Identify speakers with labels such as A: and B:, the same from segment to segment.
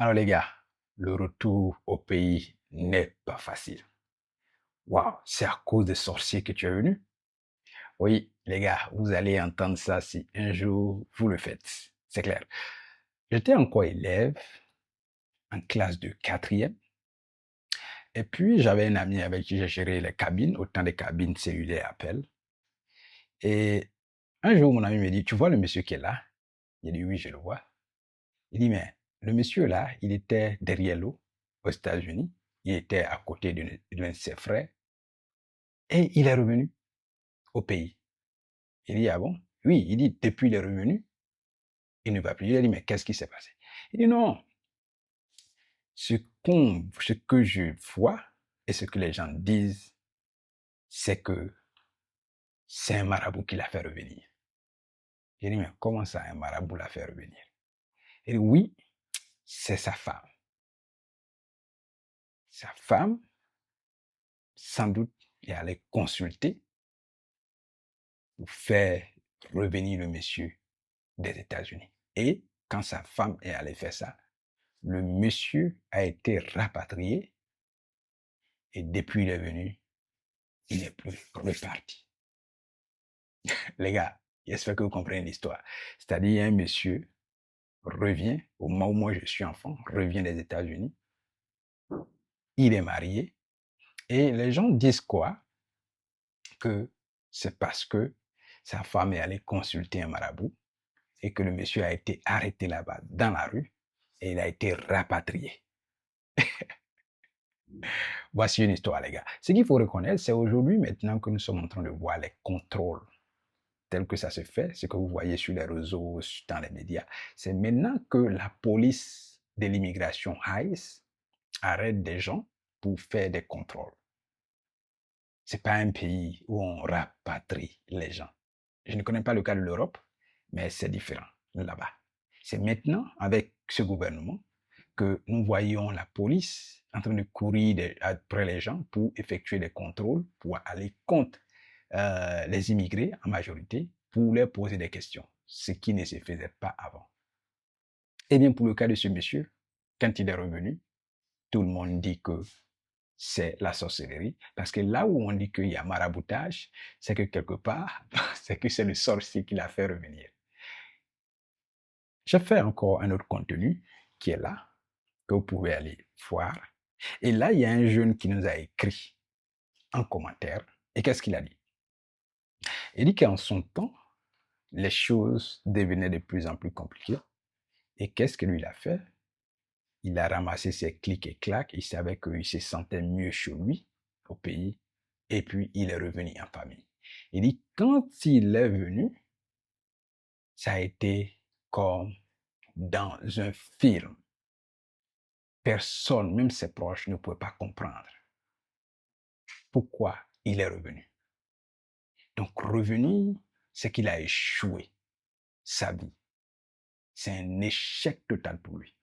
A: Alors les gars, le retour au pays n'est pas facile. Waouh, c'est à cause des sorciers que tu es venu? Oui, les gars, vous allez entendre ça si un jour vous le faites. C'est clair. J'étais encore élève en classe de quatrième. Et puis j'avais un ami avec qui j'ai géré les cabines, autant des cabines cellulaires appel. Et un jour, mon ami me dit, tu vois le monsieur qui est là? Il dit, oui, je le vois. Il dit, mais le monsieur là, il était derrière l'eau aux États-Unis. Il était à côté d'un de ses frères. Et il est revenu au pays. Il dit, ah bon? Oui, il dit, depuis il est revenu, il ne va plus. Il a dit, mais qu'est-ce qui s'est passé? Il dit, non, ce que je vois et ce que les gens disent, c'est que c'est un marabout qui l'a fait revenir. Il dit, mais comment ça, un marabout l'a fait revenir? Il dit, oui, c'est sa femme. Sa femme, sans doute, est allée consulter pour faire revenir le monsieur des États-Unis. Et quand sa femme est allée faire ça, le monsieur a été rapatrié et depuis il est venu, il n'est plus reparti. Les gars, j'espère que vous comprenez l'histoire. C'est-à-dire, un monsieur revient, au moment où moi je suis enfant, revient des États-Unis, il est marié, et les gens disent quoi? Que c'est parce que sa femme est allée consulter un marabout et que le monsieur a été arrêté là-bas dans la rue et il a été rapatrié. Voici une histoire, les gars. Ce qu'il faut reconnaître, c'est aujourd'hui, maintenant que nous sommes en train de voir les contrôles tel que ça se fait, ce que vous voyez sur les réseaux, dans les médias, c'est maintenant que la police de l'immigration ICE arrête des gens pour faire des contrôles. C'est pas un pays où on rapatrie les gens. Je ne connais pas le cas de l'Europe, mais c'est différent là-bas. C'est maintenant, avec ce gouvernement, que nous voyons la police en train de courir après les gens pour effectuer des contrôles, pour aller contre les immigrés en majorité, pour leur poser des questions, ce qui ne se faisait pas avant. Et bien pour le cas de ce monsieur, quand il est revenu, tout le monde dit que c'est la sorcellerie, parce que là où on dit qu'il y a maraboutage, c'est que quelque part, c'est que c'est le sorcier qui l'a fait revenir. J'ai fait encore un autre contenu qui est là, que vous pouvez aller voir. Et là, il y a un jeune qui nous a écrit en commentaire. Et qu'est-ce qu'il a dit? Il dit qu'en son temps, les choses devenaient de plus en plus compliquées. Et qu'est-ce que lui il a fait? Il a ramassé ses clics et claques. Il savait qu'il se sentait mieux chez lui, au pays. Et puis, il est revenu en famille. Il dit, quand il est venu, ça a été comme dans un film. Personne, même ses proches, ne pouvait pas comprendre pourquoi il est revenu. Donc, revenir, c'est qu'il a échoué sa vie. C'est un échec total pour lui.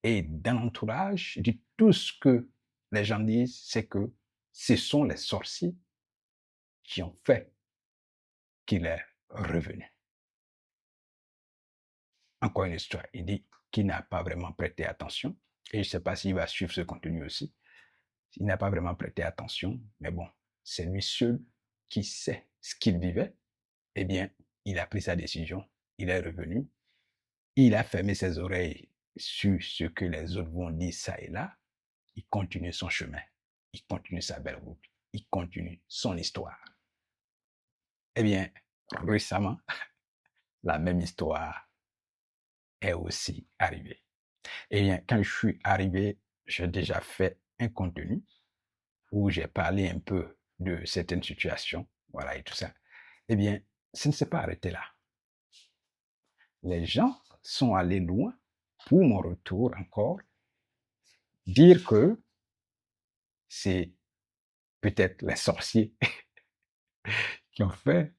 A: Et dans l'entourage, tout ce que les gens disent, c'est que ce sont les sorciers qui ont fait qu'il est revenu. Encore une histoire. Il dit qu'il n'a pas vraiment prêté attention. Et je ne sais pas s'il va suivre ce contenu aussi. Il n'a pas vraiment prêté attention. Mais bon, c'est lui seul qui sait ce qu'il vivait. Eh bien, il a pris sa décision. Il est revenu. Il a fermé ses oreilles sur ce que les autres vont dire ça et là. Il continue son chemin. Il continue sa belle route. Il continue son histoire. Eh bien, récemment, la même histoire est aussi arrivée. Eh bien, quand je suis arrivé, j'ai déjà fait un contenu où j'ai parlé un peu de certaines situations, voilà, et tout ça. Eh bien, ça ne s'est pas arrêté là. Les gens sont allés loin pour mon retour encore, dire que c'est peut-être les sorciers qui ont fait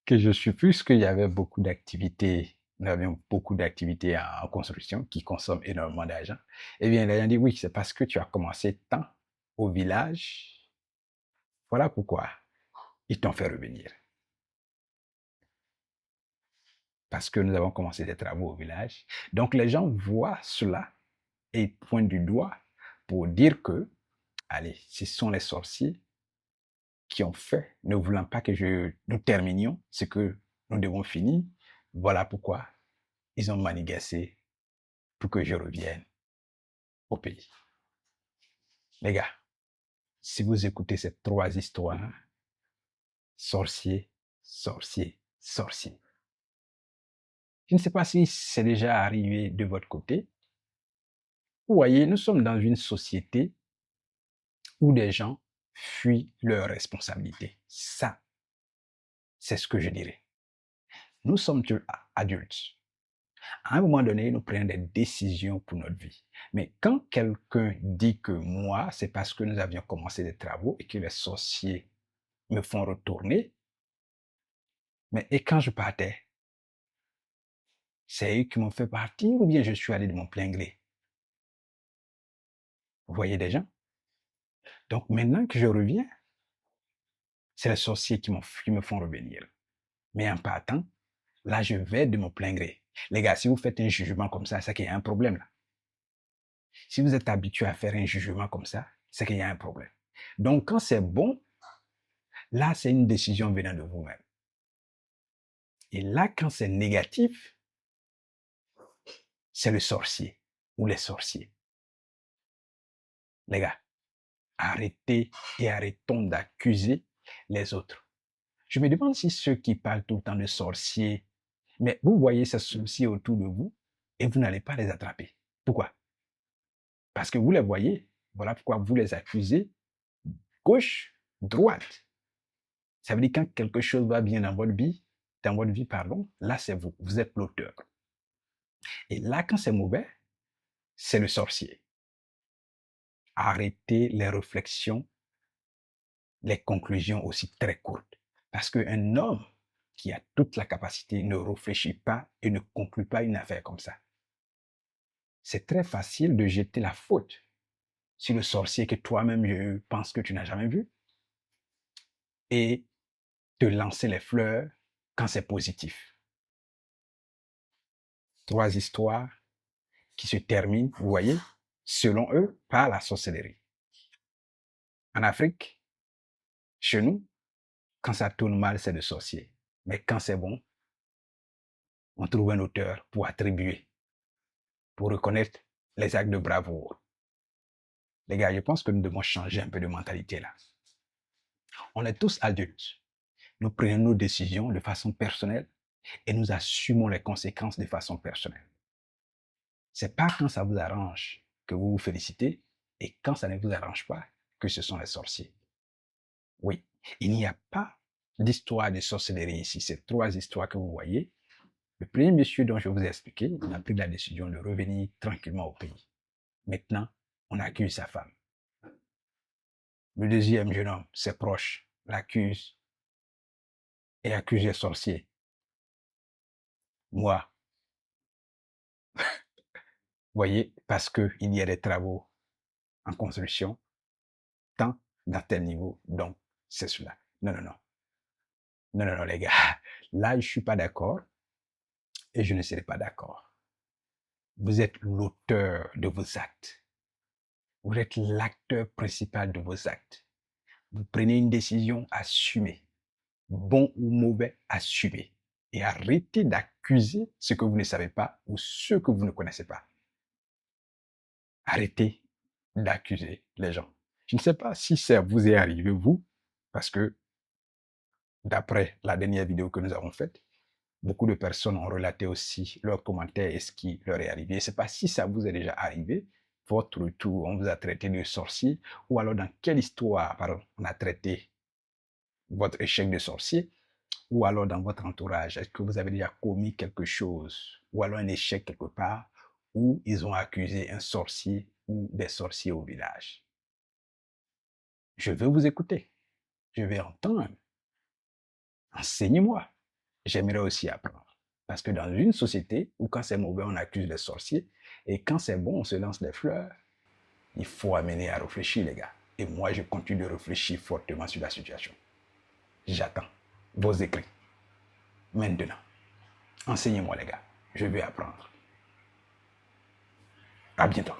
A: que je suis plus qu'il y avait beaucoup d'activités, nous avions beaucoup d'activités en construction qui consomment énormément d'argent. Eh bien, les gens disent oui, c'est parce que tu as commencé tant au village. Voilà pourquoi ils t'ont fait revenir. Parce que nous avons commencé des travaux au village. Donc, les gens voient cela et pointe du doigt pour dire que, allez, ce sont les sorciers qui ont fait, ne voulant pas que nous terminions ce que nous devons finir. Voilà pourquoi ils ont manigancé pour que je revienne au pays. Les gars, si vous écoutez ces 3 histoires, sorcier, sorcier, sorcier. Je ne sais pas si c'est déjà arrivé de votre côté. Vous voyez, nous sommes dans une société où des gens fuient leurs responsabilités. Ça, c'est ce que je dirais. Nous sommes tous adultes. À un moment donné, nous prenons des décisions pour notre vie. Mais quand quelqu'un dit que moi, c'est parce que nous avions commencé des travaux et que les sorciers me font retourner, mais et quand je partais, c'est eux qui m'ont fait partir ou bien je suis allé de mon plein gré? Vous voyez des gens? Donc maintenant que je reviens, c'est les sorciers qui me font revenir. Mais en partant, là, je vais de mon plein gré. Les gars, si vous faites un jugement comme ça, c'est qu'il y a un problème là. Si vous êtes habitué à faire un jugement comme ça, c'est qu'il y a un problème. Donc quand c'est bon, là, c'est une décision venant de vous-même. Et là, quand c'est négatif, c'est le sorcier ou les sorciers. Les gars, arrêtez et arrêtons d'accuser les autres. Je me demande si ceux qui parlent tout le temps de sorciers, mais vous voyez ces sorciers autour de vous et vous n'allez pas les attraper. Pourquoi? Parce que vous les voyez. Voilà pourquoi vous les accusez gauche, droite. Ça veut dire quand quelque chose va bien dans votre vie, là c'est vous. Vous êtes l'auteur. Et là, quand c'est mauvais, c'est le sorcier. Arrêtez les réflexions, les conclusions aussi très courtes. Parce qu'un homme qui a toute la capacité ne réfléchit pas et ne conclut pas une affaire comme ça. C'est très facile de jeter la faute sur le sorcier que toi-même je pense que tu n'as jamais vu et te lancer les fleurs quand c'est positif. 3 histoires qui se terminent, vous voyez, selon eux, par la sorcellerie. En Afrique, chez nous, quand ça tourne mal, c'est le sorcier. Mais quand c'est bon, on trouve un auteur pour attribuer, pour reconnaître les actes de bravoure. Les gars, je pense que nous devons changer un peu de mentalité là. On est tous adultes. Nous prenons nos décisions de façon personnelle et nous assumons les conséquences de façon personnelle. C'est pas quand ça vous arrange que vous vous félicitez et quand ça ne vous arrange pas que ce sont les sorciers. Oui, il n'y a pas d'histoire de sorcellerie ici. Ces 3 histoires que vous voyez. Le premier monsieur dont je vous ai expliqué, il a pris la décision de revenir tranquillement au pays. Maintenant, on accuse sa femme. Le deuxième jeune homme, ses proches, l'accusent et accuse les sorciers. Moi, voyez, parce qu'il y a des travaux en construction, tant dans tel niveau, donc c'est cela. Non, non, non. Non, non, non, les gars. Là, je ne suis pas d'accord et je ne serai pas d'accord. Vous êtes l'auteur de vos actes. Vous êtes l'acteur principal de vos actes. Vous prenez une décision, assumez. Bon ou mauvais, assumez. Et arrêtez d'accuser ce que vous ne savez pas ou ce que vous ne connaissez pas. Arrêtez d'accuser les gens. Je ne sais pas si ça vous est arrivé, vous, parce que d'après la dernière vidéo que nous avons faite, beaucoup de personnes ont relaté aussi leurs commentaires et ce qui leur est arrivé. Je ne sais pas si ça vous est déjà arrivé, votre retour, on vous a traité de sorcier, ou alors dans quelle histoire, pardon, on a traité votre échec de sorcier, ou alors dans votre entourage, est-ce que vous avez déjà commis quelque chose, ou alors un échec quelque part, où ils ont accusé un sorcier ou des sorciers au village. Je veux vous écouter, je vais entendre. Enseignez-moi. J'aimerais aussi apprendre. Parce que dans une société où quand c'est mauvais, on accuse les sorciers, et quand c'est bon, on se lance des fleurs, il faut amener à réfléchir, les gars. Et moi, je continue de réfléchir fortement sur la situation. J'attends vos écrits. Maintenant, enseignez-moi, les gars. Je vais apprendre. À bientôt.